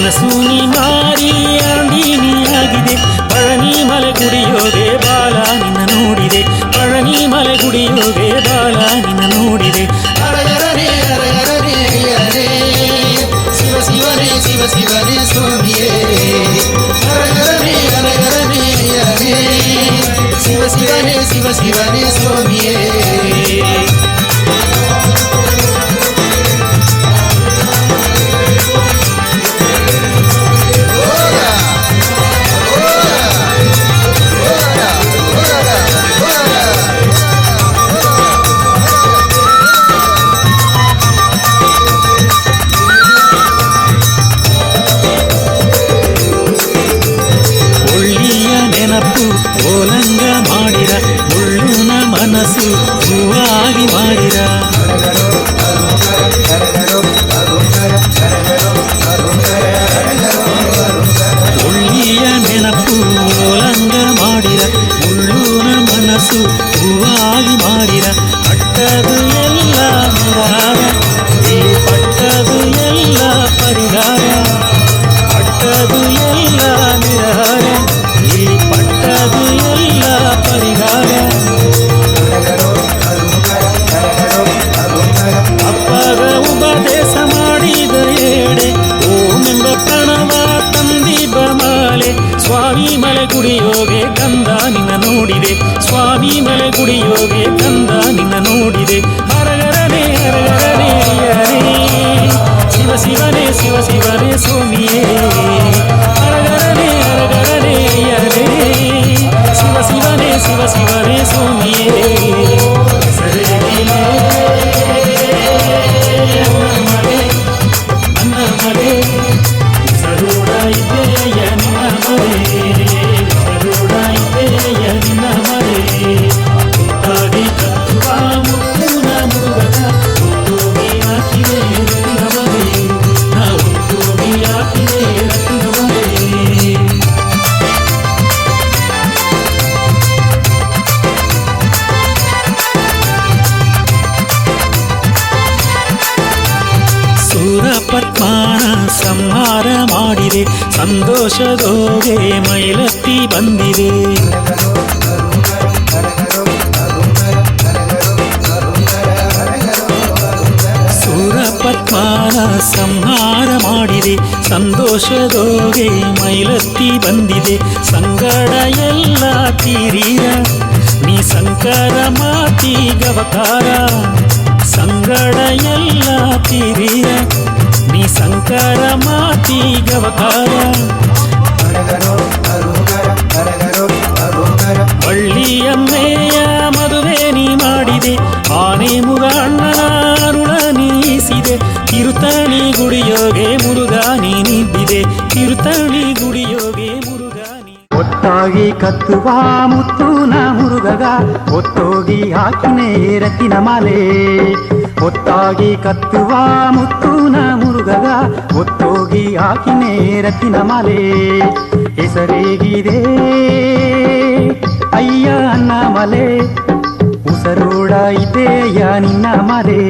ಮನಸ್ಸು ನೀ ಮಾರಿ ಆಂದಿನಿಯಾಗಿದೆ. ಪಳನಿ ಮಲೆ ಗುಡಿಯೋಗೆ ಬಾಲ ನಿನ್ನ ನೋಡಿದೆ. ಪಳನಿ ಮಲೆ ಗುಡಿಯೋಗೆ ಬಾಲ ನಿನ್ನ ನೋಡಿದೆ. ಅರಗರನೆ ಅರಗರನೆ ಅಯ್ಯನೇ ಶಿವ ಶಿವನೇ ಶಿವ ಶಿವನೇ ಸ್ವಾಮಿಯೇ. ಅರಗರನೆ ಅರಗರನೆ ಅಯ್ಯನೇ ಶಿವ ಶಿವನೇ ಶಿವ ಶಿವನೇ ಸ್ವಾಮಿಯೇ. ಓಲಂಗ ಮಾಡಿರ ಮುಳ್ಳುನ ಮನಸ್ಸು ಹೂವಾಗಿ ಮಾಡಿರ. ಒಳ್ಳಿಯ ನೆನಪು ಓಲಂಗ ಮಾಡಿರ ಮುಳ್ಳುನ ಮನಸ್ಸು ಹೂವಾಗಿ ಮಾಡಿರ. ಪಟ್ಟದು ಎಲ್ಲ ಮುರಾರ ಇಲ್ಲಿ ಪಟ್ಟದು ಎಲ್ಲ ಪರಿಹಾರ. ಪಟ್ಟದು ಎಲ್ಲ ನಿರಾರ ಇಲ್ಲಿ ಪಟ್ಟದು ಎಲ್ಲ ಪರಿಹಾರ. ಅಪ್ಪಗ ಉಪದೇಶ ಮಾಡಿದ ಏಡೆ ಓಮೆಂಬ ಪ್ರಣವ ತಂದಿಬ್ಬ ಮಾಲೆ. ಸ್ವಾಮಿ ಮಲೆ ಗುಡಿಯೋಗೆ ಕಂದ ನಿನ್ನ ನೋಡಿದೆ. ಸ್ವಾಮಿ ಮಲೆ ಗುಡಿಯೋಗೆ ಕಂದ ನಿನ್ನ ನೋಡಿದೆ. ಹರಗರನೆ ಹರಗರನೆ ಅಯ್ಯನೇ ಶಿವ ಶಿವನೇ ಶಿವ ಶಿವನೇ ಸ್ವಾಮಿಯೇ. ಹರಗರನೆ ಹರಗರನೆ ಅಯ್ಯನೇ ಶಿವ ಶಿವನೇ ಶಿವ ಶಿವನೇ ಸ್ವಾಮಿಯೇ. ನನ್ನ ಮಲೆ ಸರೂಢ ಇದ್ದೆಯ ನಿನ್ನ ಮಲೆ. ಸರೂಢ ಇದ್ದೆಯ ನಿನ್ನ ಮಲೆ. ಮುತ್ತಾಗಿ ಕತ್ತುವ ಮುತ್ತುನ ಮುರುಗನ ಮುತ್ತೋಗಿ ಹಾಕಿದೆ ರತ್ನ ಮಲೆ. ನಾ ಮುತ್ತೋಗಿ ಹಾಕಿದೆ ರತ್ನ ಮಲೆ. ಪದ್ಮಾನ ಸಂಹಾರ ಮಾಡಿದೆ. ಸಂತೋಷದೋಗೆ ಮೈಲತ್ತಿ ಬಂದಿದೆ. ಸೂರ ಪದ್ಮಾನ ಸಂಹಾರ ಮಾಡಿದೆ. ಸಂತೋಷದೋಗೆ ಮೈಲತ್ತಿ ಬಂದಿದೆ. ಸಂಗಡ ಎಲ್ಲ ತೀರೀರ ನೀ ಸಂಕರ ಮಾತಿ ಗವಕಾರ. ಸಂಗಡ ಎಲ್ಲ ತೀರೀರ ನೀ ಸಂಕರ ಮಾತಿ ಗವಕಾರ. ಬಳ್ಳಿಯಮ್ಮೆಯ ಮದುವೆ ನೀ ಮಾಡಿದೆ. ಆನೆ ಮುಗ ಅಣ್ಣನ ಅರುಳ ನೀಸಿದೆ. ಕಿರುತಣಿ ಗುಡಿಯೋಗೆ ಮುರುಗ ನೀ ನಿದ್ದಿದೆ. ಕಿರುತಣಿ ಗುಡಿಯೋಗೆ ಮುರುಗ ನೀ. ಒತ್ತಾಗಿ ಕತ್ತುವ ಮುತ್ತುನ ಮುರುಗಗ ಒತ್ತೋಗಿ ಹಾಕಿನೇ ರತಿನ ಮಾಲೆ. ಒತ್ತಾಗಿ ಕತ್ತುವ ಮುತ್ತುನ ಮುರುಗಗ ಒತ್ತೋಗಿ ಹಾಕಿನೇ ರತಿನ ಮಾಲೆ. ಹೆಸರೇಗಿದೆ ಅಯ್ಯ ಅನ್ನ ಮಲೆ. ಉಸರೋಡ ಇದೆಯ ನಿನ್ನ ಮಲೆ.